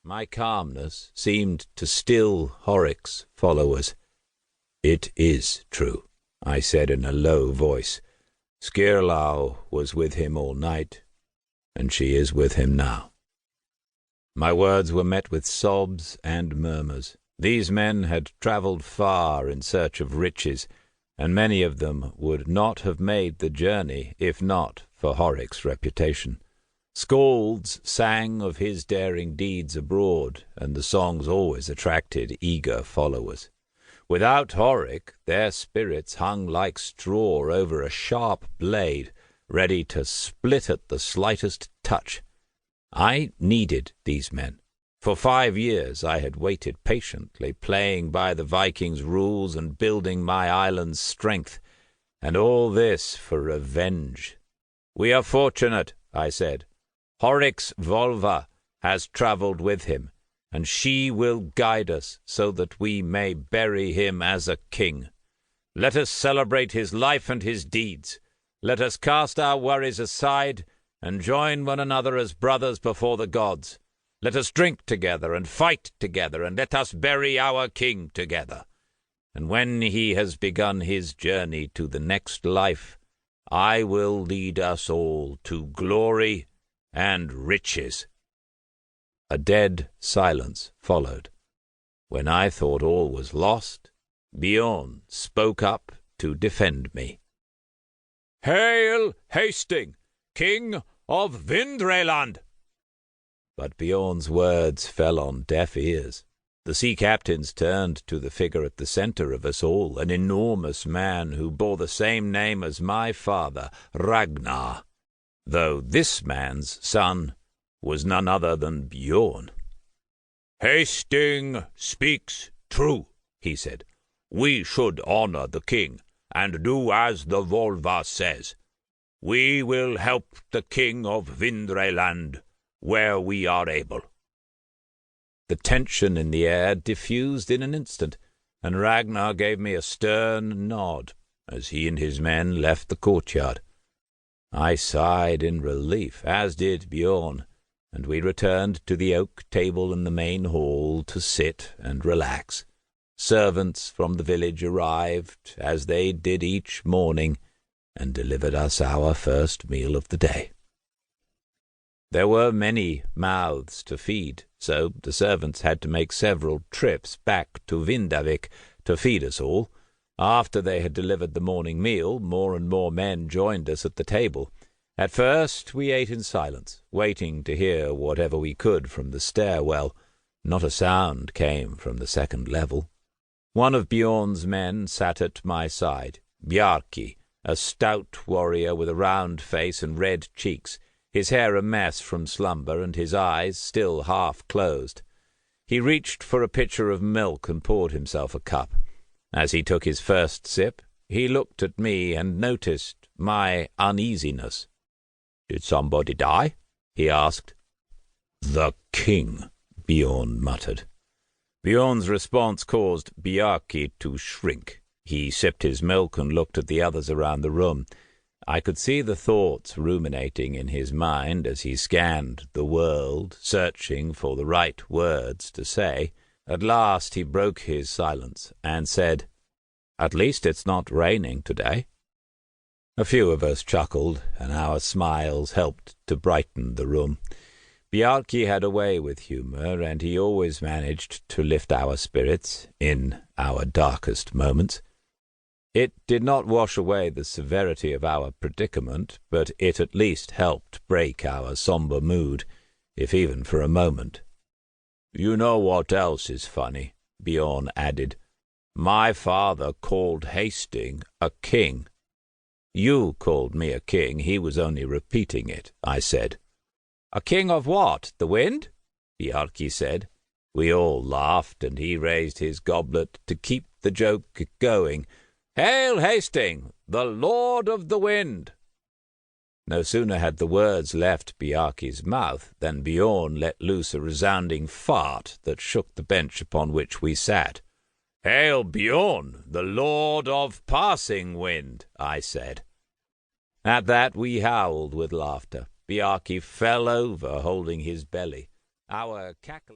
My calmness seemed to still Horic's followers. "It is true," I said in a low voice. "Skirlau was with him all night, and she is with him now." My words were met with sobs and murmurs. These men had travelled far in search of riches, and many of them would not have made the journey if not for Horic's reputation. Skalds sang of his daring deeds abroad, and the songs always attracted eager followers. Without Horic, their spirits hung like straw over a sharp blade, ready to split at the slightest touch. I needed these men. For 5 years I had waited patiently, playing by the Vikings' rules and building my island's strength, and all this for revenge. "We are fortunate," I said. "Horic's Volva has travelled with him, and she will guide us so that we may bury him as a king. Let us celebrate his life and his deeds. Let us cast our worries aside and join one another as brothers before the gods. Let us drink together and fight together, and let us bury our king together. And when he has begun his journey to the next life, I will lead us all to glory and riches." A dead silence followed. When I thought all was lost, Bjorn spoke up to defend me. "Hail, Hasting, King of Vindreland!" But Bjorn's words fell on deaf ears. The sea captains turned to the figure at the centre of us all, an enormous man who bore the same name as my father, Ragnar, though this man's son was none other than Bjorn. "Hasting speaks true," he said. "We should honor the king and do as the Volva says. We will help the king of Vindreland where we are able." The tension in the air diffused in an instant, and Ragnar gave me a stern nod as he and his men left the courtyard. I sighed in relief, as did Bjorn, and we returned to the oak table in the main hall to sit and relax. Servants from the village arrived, as they did each morning, and delivered us our first meal of the day. There were many mouths to feed, so the servants had to make several trips back to Vindavik to feed us all. After they had delivered the morning meal, more and more men joined us at the table. At first we ate in silence, waiting to hear whatever we could from the stairwell. Not a sound came from the second level. One of Bjorn's men sat at my side, Bjarki, a stout warrior with a round face and red cheeks, his hair a mess from slumber and his eyes still half closed. He reached for a pitcher of milk and poured himself a cup. As he took his first sip, he looked at me and noticed my uneasiness. "Did somebody die?" he asked. "The king," Bjorn muttered. Bjorn's response caused Bjarki to shrink. He sipped his milk and looked at the others around the room. I could see the thoughts ruminating in his mind as he scanned the world, searching for the right words to say. At last he broke his silence and said, "At least it's not raining today." A few of us chuckled, and our smiles helped to brighten the room. Bjarki had a way with humour, and he always managed to lift our spirits in our darkest moments. It did not wash away the severity of our predicament, but it at least helped break our sombre mood, if even for a moment. "You know what else is funny?" Bjorn added. "My father called Hasting a king." "You called me a king. He was only repeating it," I said. "A king of what? The wind?" Bjarki said. We all laughed, and he raised his goblet to keep the joke going. "Hail, Hasting, the Lord of the Wind!" No sooner had the words left Bjarki's mouth than Bjorn let loose a resounding fart that shook the bench upon which we sat. "Hail, Bjorn, the Lord of Passing Wind," I said. At that we howled with laughter. Bjarki fell over, holding his belly. Our cackling